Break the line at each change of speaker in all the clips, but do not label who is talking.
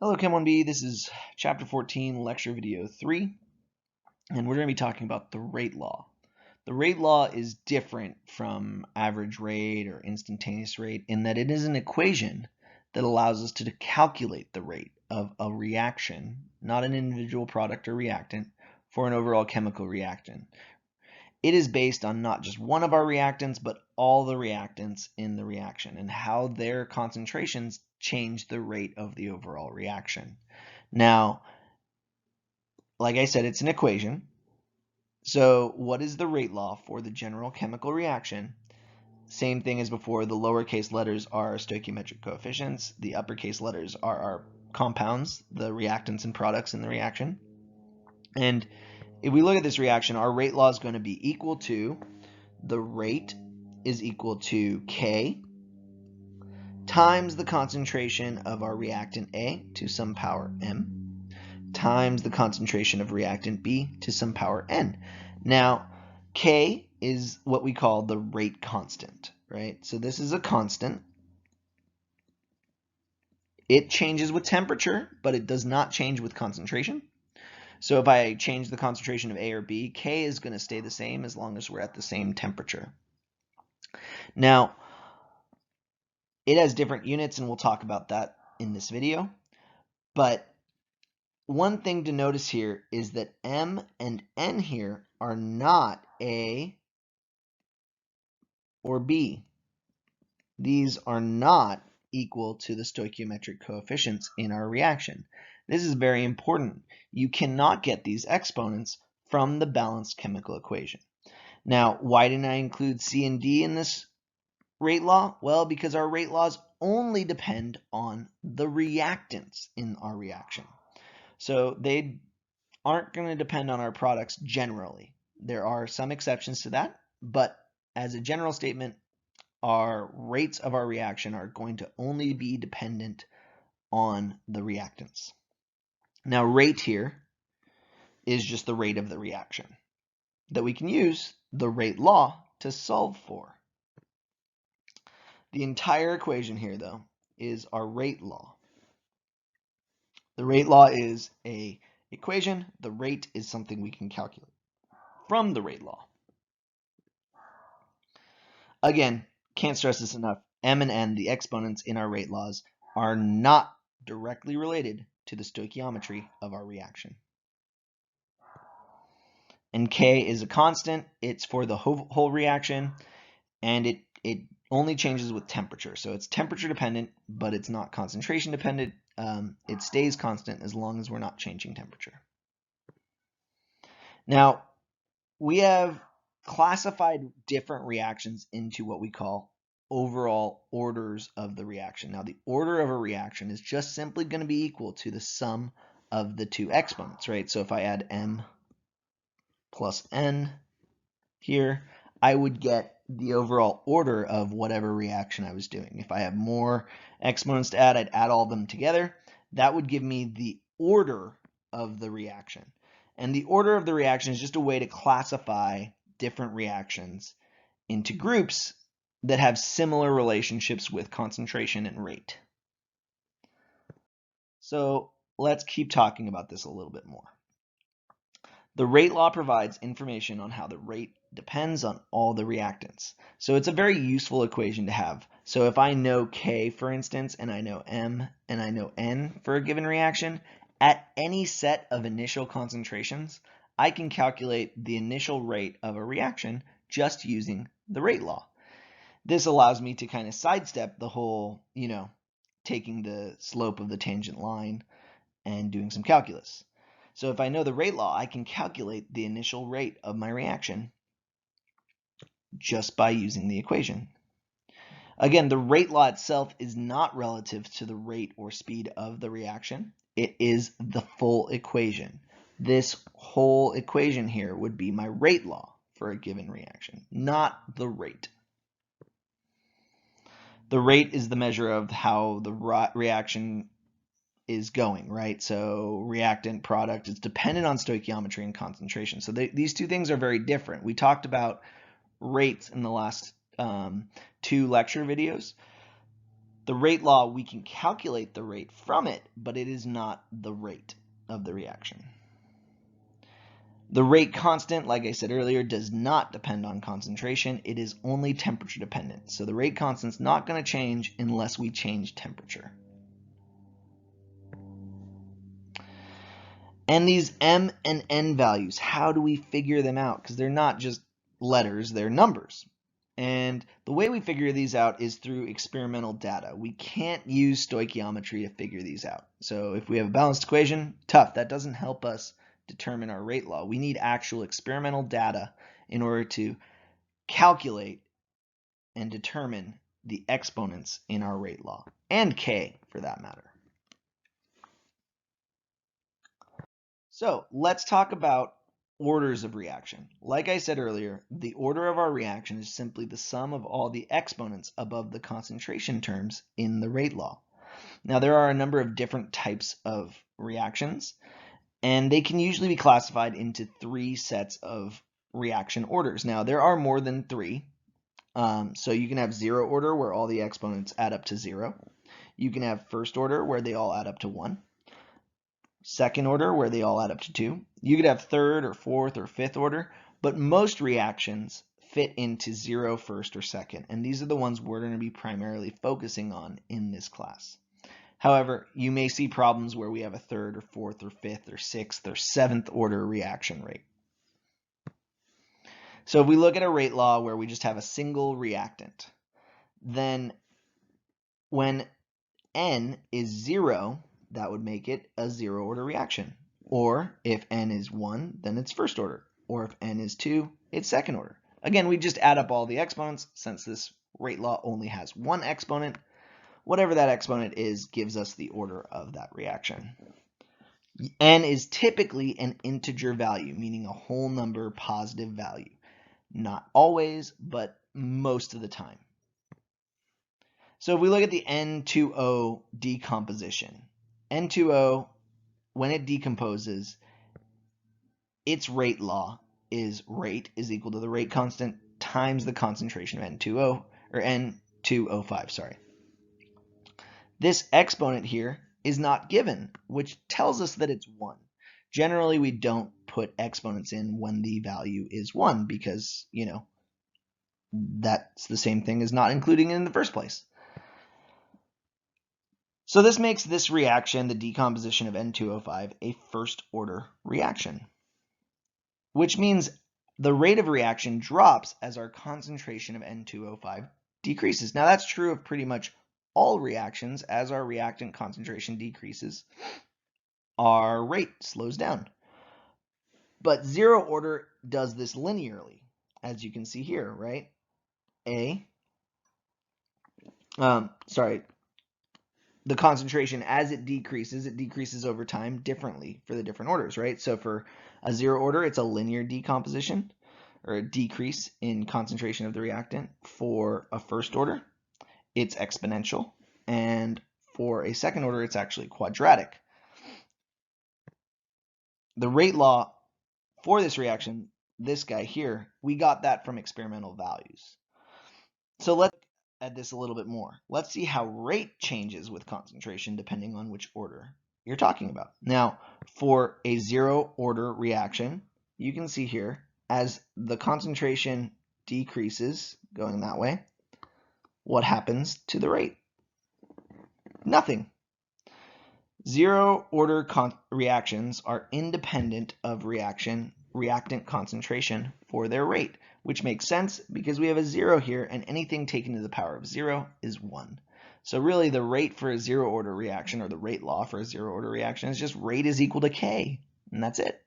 Hello Chem 1B, this is chapter 14, lecture video 3, and we're going to be talking about the rate law. The rate law is different from average rate or instantaneous rate in that it is an equation that allows us to calculate the rate of a reaction, not an individual product or reactant, for an overall chemical reaction. It is based on not just one of our reactants, but all the reactants in the reaction and how their concentrations change the rate of the overall reaction. Now, like I said, it's an equation. So what is the rate law for the general chemical reaction? Same thing as before, the lowercase letters are stoichiometric coefficients. The uppercase letters are our compounds, the reactants and products in the reaction. And if we look at this reaction, our rate law is going to be equal to, the rate is equal to K times the concentration of our reactant A to some power M times the concentration of reactant B to some power N. Now, K is what we call the rate constant, right? So this is a constant. It changes with temperature, but it does not change with concentration. So if I change the concentration of A or B, K is going to stay the same as long as we're at the same temperature. Now, it has different units, and we'll talk about that in this video. But one thing to notice here is that M and N here are not A or B. These are not equal to the stoichiometric coefficients in our reaction. This is very important. You cannot get these exponents from the balanced chemical equation. Now, why didn't I include C and D in this rate law? Well, because our rate laws only depend on the reactants in our reaction. So they aren't going to depend on our products generally. There are some exceptions to that, but as a general statement, our rates of our reaction are going to only be dependent on the reactants. Now, rate here is just the rate of the reaction that we can use the rate law to solve for. The entire equation here, though, is our rate law. The rate law is an equation. The rate is something we can calculate from the rate law. Again, can't stress this enough. M and N, the exponents in our rate laws, are not directly related to the stoichiometry of our reaction. And K is a constant. It's for the whole reaction, and it only changes with temperature. So it's temperature dependent, but it's not concentration dependent. It stays constant as long as we're not changing temperature. Now, we have classified different reactions into what we call overall orders of the reaction. Now, the order of a reaction is just simply going to be equal to the sum of the two exponents, right? So if I add M plus N here, I would get the overall order of whatever reaction I was doing. If I have more exponents to add, I'd add all of them together. That would give me the order of the reaction. And the order of the reaction is just a way to classify different reactions into groups that have similar relationships with concentration and rate. So let's keep talking about this a little bit more. The rate law provides information on how the rate depends on all the reactants. So it's a very useful equation to have. So if I know K, for instance, and I know M and I know N for a given reaction, at any set of initial concentrations, I can calculate the initial rate of a reaction just using the rate law. This allows me to kind of sidestep the whole, taking the slope of the tangent line and doing some calculus. So if I know the rate law, I can calculate the initial rate of my reaction just by using the equation. Again, the rate law itself is not relative to the rate or speed of the reaction. It is the full equation. This whole equation here would be my rate law for a given reaction, not the rate. The rate is the measure of how the reaction is going, right? So reactant, product, it's dependent on stoichiometry and concentration. So these two things are very different. We talked about rates in the last two lecture videos. The rate law, we can calculate the rate from it, but it is not the rate of the reaction. The rate constant, like I said earlier, does not depend on concentration. It is only temperature dependent. So the rate constant is not going to change unless we change temperature. And these M and N values, how do we figure them out? Because they're not just letters, they're numbers. And the way we figure these out is through experimental data. We can't use stoichiometry to figure these out. So if we have a balanced equation, tough. That doesn't help us determine our rate law. We need actual experimental data in order to calculate and determine the exponents in our rate law, and K for that matter. So let's talk about orders of reaction. Like I said earlier, the order of our reaction is simply the sum of all the exponents above the concentration terms in the rate law. Now there are a number of different types of reactions, and they can usually be classified into 3 sets of reaction orders. Now there are more than 3. So you can have 0 order where all the exponents add up to 0. You can have first order where they all add up to 1. Second order where they all add up to 2. You could have third or fourth or fifth order, but most reactions fit into 0, first, or second, and these are the ones we're going to be primarily focusing on in this class. However, you may see problems where we have a third or fourth or fifth or sixth or seventh order reaction rate. So if we look at a rate law where we just have a single reactant, then when N is 0, that would make it a 0 order reaction. Or if N is 1, then it's first order. Or if N is 2, it's second order. Again, we just add up all the exponents. Since this rate law only has one exponent, whatever that exponent is gives us the order of that reaction. N is typically an integer value, meaning a whole number positive value. Not always, but most of the time. So if we look at the N2O decomposition, N2O, when it decomposes, its rate law is rate is equal to the rate constant times the concentration of N2O, or N2O5, sorry. This exponent here is not given, which tells us that it's 1. Generally, we don't put exponents in when the value is 1 because, that's the same thing as not including it in the first place. So this makes this reaction, the decomposition of N2O5, a first order reaction, which means the rate of reaction drops as our concentration of N2O5 decreases. Now that's true of pretty much all reactions. As our reactant concentration decreases, our rate slows down. But 0 order does this linearly, as you can see here, right? The concentration, as it decreases over time differently for the different orders, right? So for a 0 order, it's a linear decomposition or a decrease in concentration of the reactant. For a first order, it's exponential. And for a second order, it's actually quadratic. The rate law for this reaction, this guy here, we got that from experimental values. So let's at this a little bit more. Let's see how rate changes with concentration depending on which order you're talking about. Now, for a 0 order reaction, you can see here as the concentration decreases going that way, what happens to the rate? Nothing. 0 order reactions are independent of reactant concentration for their rate, which makes sense because we have a 0 here, and anything taken to the power of 0 is 1. So really the rate for a 0 order reaction, or the rate law for a 0 order reaction, is just rate is equal to K, and that's it.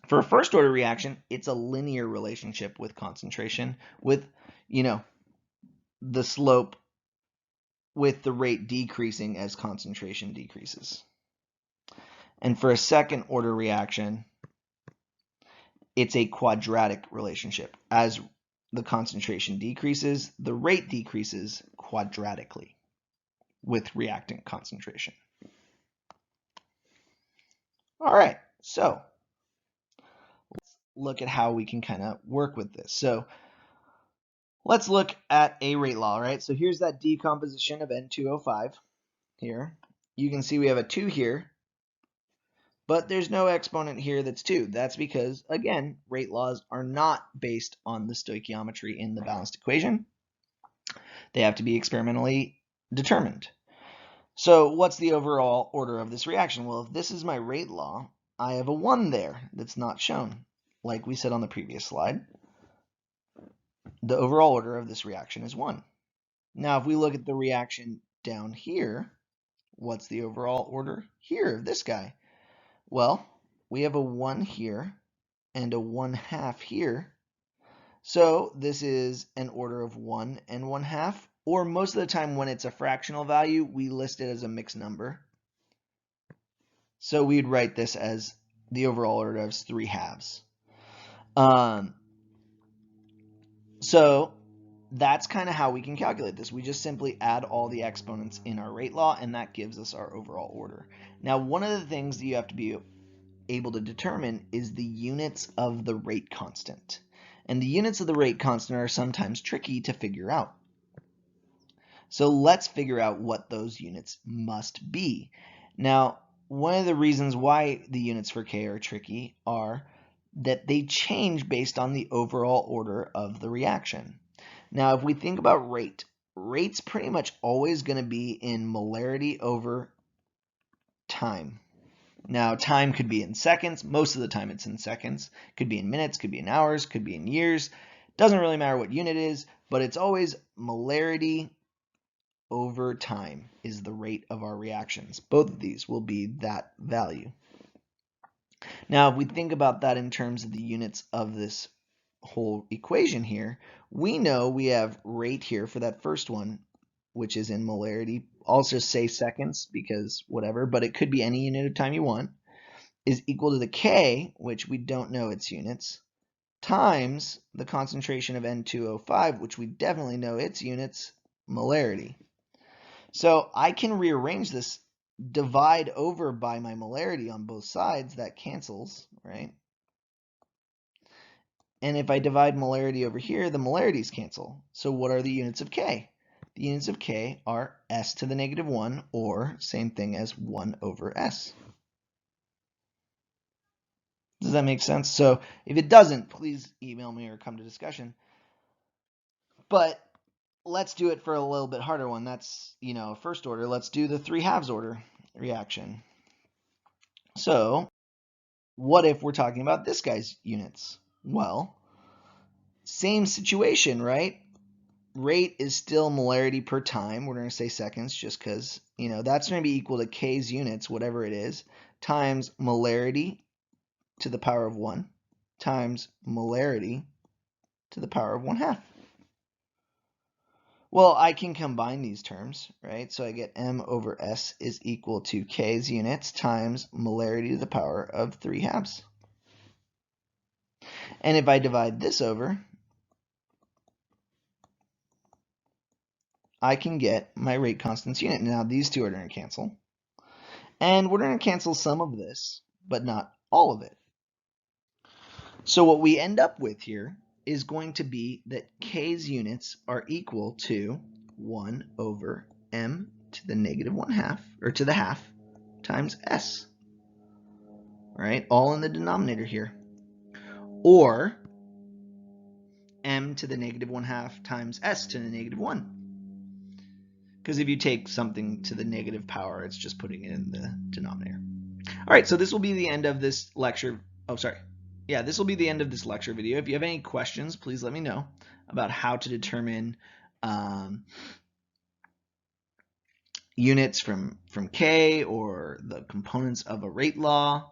For a first order reaction, it's a linear relationship with concentration, with, the slope with the rate decreasing as concentration decreases. And for a second order reaction, it's a quadratic relationship. As the concentration decreases, the rate decreases quadratically with reactant concentration. All right, so let's look at how we can kind of work with this. So Let's look at a rate law, right? So here's that decomposition of N2O5 here. You can see we have a 2 here, but there's no exponent here that's 2. That's because, again, rate laws are not based on the stoichiometry in the balanced equation. They have to be experimentally determined. So what's the overall order of this reaction? Well, if this is my rate law, I have a 1 there that's not shown, like we said on the previous slide. The overall order of this reaction is 1. Now, if we look at the reaction down here, what's the overall order here of this guy? Well, we have a 1 here and a 1/2 here. So this is an order of 1 and 1/2, or most of the time when it's a fractional value, we list it as a mixed number. So we'd write this as the overall order of 3/2. So that's kind of how we can calculate this. We just simply add all the exponents in our rate law, and that gives us our overall order. Now, one of the things that you have to be able to determine is the units of the rate constant. And the units of the rate constant are sometimes tricky to figure out. So let's figure out what those units must be. Now, one of the reasons why the units for K are tricky are that they change based on the overall order of the reaction. Now, if we think about rate's pretty much always going to be in molarity over time. Now, time could be in seconds. Most of the time it's in seconds. Could be in minutes, could be in hours, could be in years. Doesn't really matter what unit it is, but it's always molarity over time is the rate of our reactions. Both of these will be that value. Now, if we think about that in terms of the units of this whole equation here, we know we have rate here for that first one, which is in molarity. I'll just say seconds because whatever, but it could be any unit of time you want, is equal to the K, which we don't know its units, times the concentration of N2O5, which we definitely know its units, molarity. So I can rearrange this, divide over by my molarity on both sides, that cancels, right? And if I divide molarity over here, the molarities cancel. So what are the units of K? The units of K are S to the negative 1, or same thing as 1 over S. Does that make sense? So if it doesn't, please email me or come to discussion. But let's do it for a little bit harder one. That's, first order. Let's do the 3/2 order reaction. So what if we're talking about this guy's units? Well, same situation, right? Rate is still molarity per time. We're going to say seconds just because, that's going to be equal to K's units, whatever it is, times molarity to the power of 1 times molarity to the power of 1/2. Well, I can combine these terms, right? So I get M over S is equal to K's units times molarity to the power of 3/2. And if I divide this over, I can get my rate constant's unit. Now these two are going to cancel. And we're going to cancel some of this, but not all of it. So what we end up with here is going to be that K's units are equal to 1 over M to the negative 1/2, or to the half, times S. Right? All in the denominator here. Or M to the negative 1/2 times S to the negative 1. Because if you take something to the negative power, it's just putting it in the denominator. All right, so this will be the end of this lecture. Oh, sorry. Yeah, this will be the end of this lecture video. If you have any questions, please let me know about how to determine units from K or the components of a rate law.